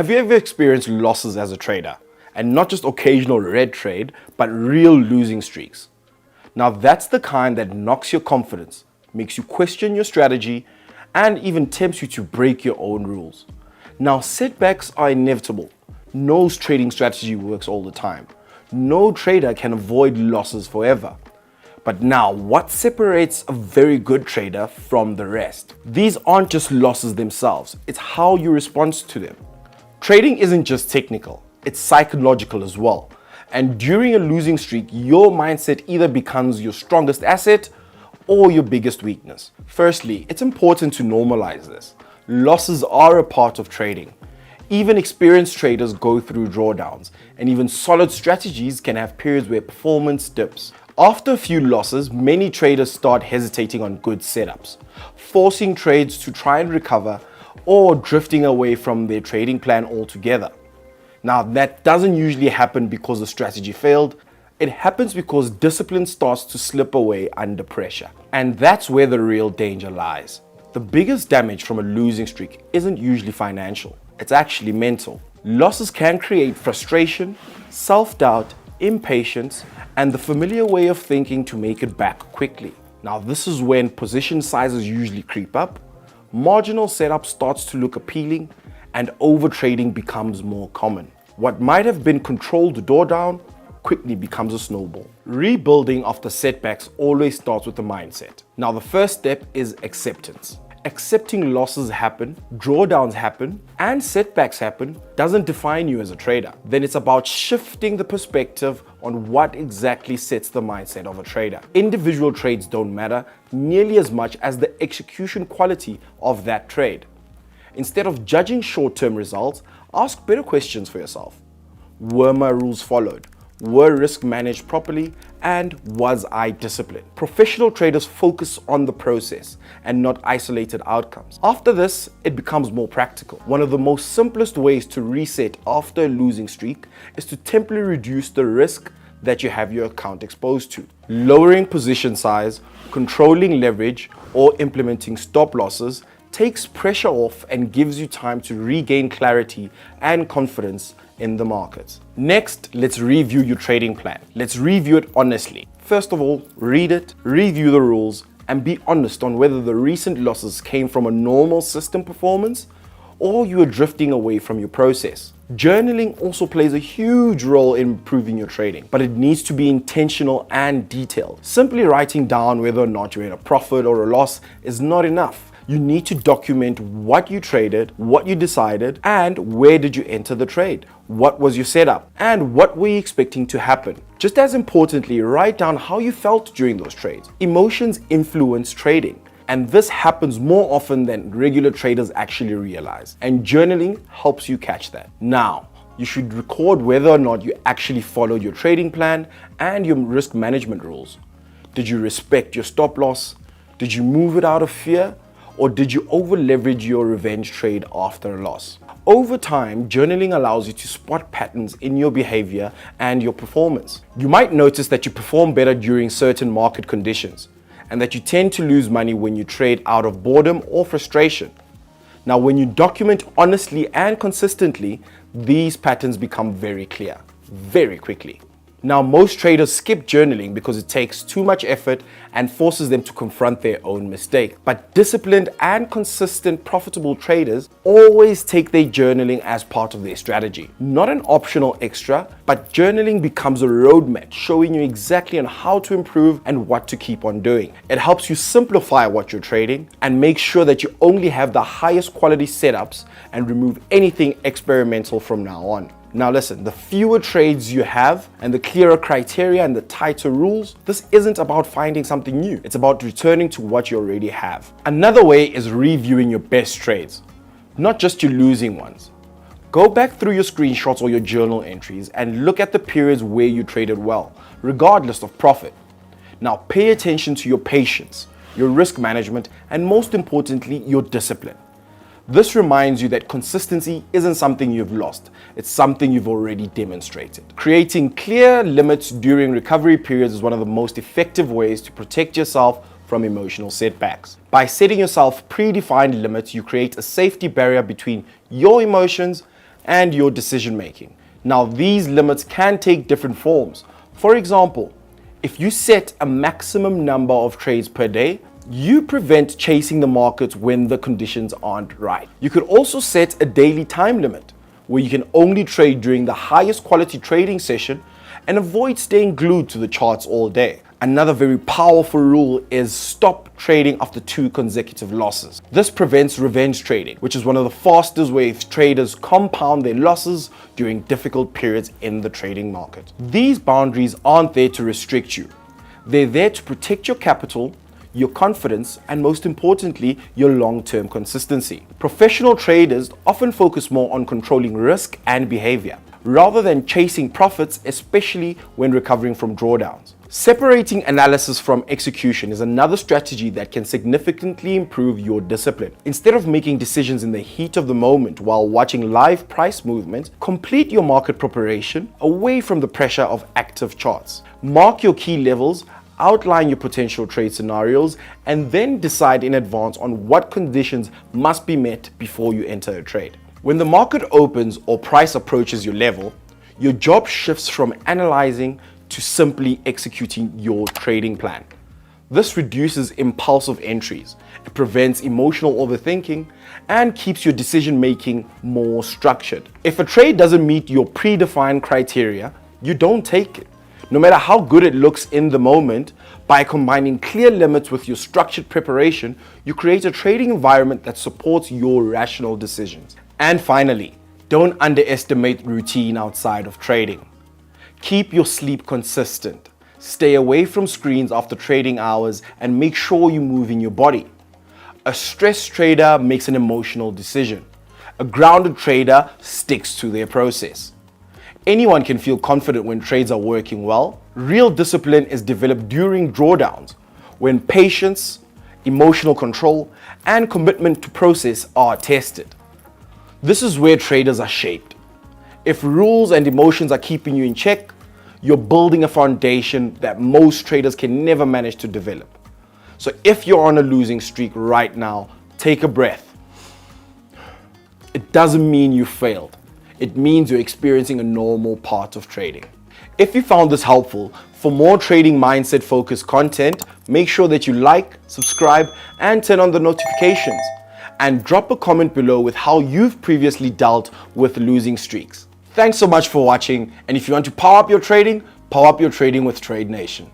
Have you ever experienced losses as a trader? And not just occasional red trade, but real losing streaks. Now that's the kind that knocks your confidence, makes you question your strategy, and even tempts you to break your own rules. Now setbacks are inevitable. No trading strategy works all the time. No trader can avoid losses forever. But now, what separates a very good trader from the rest? These aren't just losses themselves, it's how you respond to them. Trading isn't just technical, it's psychological as well. And during a losing streak, your mindset either becomes your strongest asset or your biggest weakness. Firstly, it's important to normalize this. Losses are a part of trading. Even experienced traders go through drawdowns, and even solid strategies can have periods where performance dips. After a few losses, many traders start hesitating on good setups, forcing trades to try and recover, or drifting away from their trading plan altogether. Now, that doesn't usually happen because the strategy failed. It happens because discipline starts to slip away under pressure. And that's where the real danger lies. The biggest damage from a losing streak isn't usually financial. It's actually mental. Losses can create frustration, self-doubt, impatience, and the familiar way of thinking to make it back quickly. Now, this is when position sizes usually creep up, marginal setup starts to look appealing, and overtrading becomes more common. What might have been controlled drawdown quickly becomes a snowball. Rebuilding after setbacks always starts with the mindset. Now, the first step is acceptance. Accepting losses happen, drawdowns happen, and setbacks happen doesn't define you as a trader. Then it's about shifting the perspective on what exactly sets the mindset of a trader. Individual trades don't matter nearly as much as the execution quality of that trade. Instead of judging short-term results, ask better questions for yourself. Were my rules followed? Were risks managed properly? And was I disciplined? Professional traders focus on the process and not isolated outcomes. After this, it becomes more practical. One of the most simplest ways to reset after a losing streak is to temporarily reduce the risk that you have your account exposed to. Lowering position size, controlling leverage, or implementing stop losses takes pressure off and gives you time to regain clarity and confidence in the markets. Next, let's review your trading plan. Let's review it honestly. First of all, read it, review the rules, and be honest on whether the recent losses came from a normal system performance or you are drifting away from your process. Journaling also plays a huge role in improving your trading, but it needs to be intentional and detailed. Simply writing down whether or not you're in a profit or a loss is not enough. You need to document what you traded, what you decided, and where did you enter the trade? What was your setup? And what were you expecting to happen? Just as importantly, write down how you felt during those trades. Emotions influence trading, and this happens more often than regular traders actually realize. And journaling helps you catch that. Now, you should record whether or not you actually followed your trading plan and your risk management rules. Did you respect your stop loss? Did you move it out of fear? Or did you over-leverage your revenge trade after a loss? Over time, journaling allows you to spot patterns in your behavior and your performance. You might notice that you perform better during certain market conditions, and that you tend to lose money when you trade out of boredom or frustration. Now, when you document honestly and consistently, these patterns become very clear, very quickly. Now, most traders skip journaling because it takes too much effort and forces them to confront their own mistake. But disciplined and consistent profitable traders always take their journaling as part of their strategy. Not an optional extra, but journaling becomes a roadmap showing you exactly on how to improve and what to keep on doing. It helps you simplify what you're trading and make sure that you only have the highest quality setups and remove anything experimental from now on. Now listen, the fewer trades you have and the clearer criteria and the tighter rules, this isn't about finding something new. It's about returning to what you already have. Another way is reviewing your best trades, not just your losing ones. Go back through your screenshots or your journal entries and look at the periods where you traded well, regardless of profit. Now pay attention to your patience, your risk management, and most importantly, your discipline. This reminds you that consistency isn't something you've lost, it's something you've already demonstrated. Creating clear limits during recovery periods is one of the most effective ways to protect yourself from emotional setbacks. By setting yourself predefined limits, you create a safety barrier between your emotions and your decision making. Now, these limits can take different forms. For example, if you set a maximum number of trades per day, you prevent chasing the market when the conditions aren't right. You could also set a daily time limit where you can only trade during the highest quality trading session and avoid staying glued to the charts all day. Another very powerful rule is stop trading after 2 consecutive losses. This prevents revenge trading, which is one of the fastest ways traders compound their losses during difficult periods in the trading market. These boundaries aren't there to restrict you. They're there to protect your capital, your confidence, and most importantly, your long-term consistency. Professional traders often focus more on controlling risk and behavior, rather than chasing profits, especially when recovering from drawdowns. Separating analysis from execution is another strategy that can significantly improve your discipline. Instead of making decisions in the heat of the moment while watching live price movements, complete your market preparation away from the pressure of active charts. Mark your key levels, outline your potential trade scenarios, and then decide in advance on what conditions must be met before you enter a trade. When the market opens or price approaches your level, your job shifts from analyzing to simply executing your trading plan. This reduces impulsive entries, it prevents emotional overthinking, and keeps your decision making more structured. If a trade doesn't meet your predefined criteria, you don't take it. No matter how good it looks in the moment, by combining clear limits with your structured preparation, you create a trading environment that supports your rational decisions. And finally, don't underestimate routine outside of trading. Keep your sleep consistent. Stay away from screens after trading hours and make sure you move in your body. A stressed trader makes an emotional decision. A grounded trader sticks to their process. Anyone can feel confident when trades are working well. Real discipline is developed during drawdowns, when patience, emotional control, and commitment to process are tested. This is where traders are shaped. If rules and emotions are keeping you in check, you're building a foundation that most traders can never manage to develop. So if you're on a losing streak right now, take a breath. It doesn't mean you failed. It means you're experiencing a normal part of trading. If you found this helpful, for more trading mindset focused content, make sure that you like, subscribe, and turn on the notifications. And drop a comment below with how you've previously dealt with losing streaks. Thanks so much for watching, and if you want to power up your trading with Trade Nation.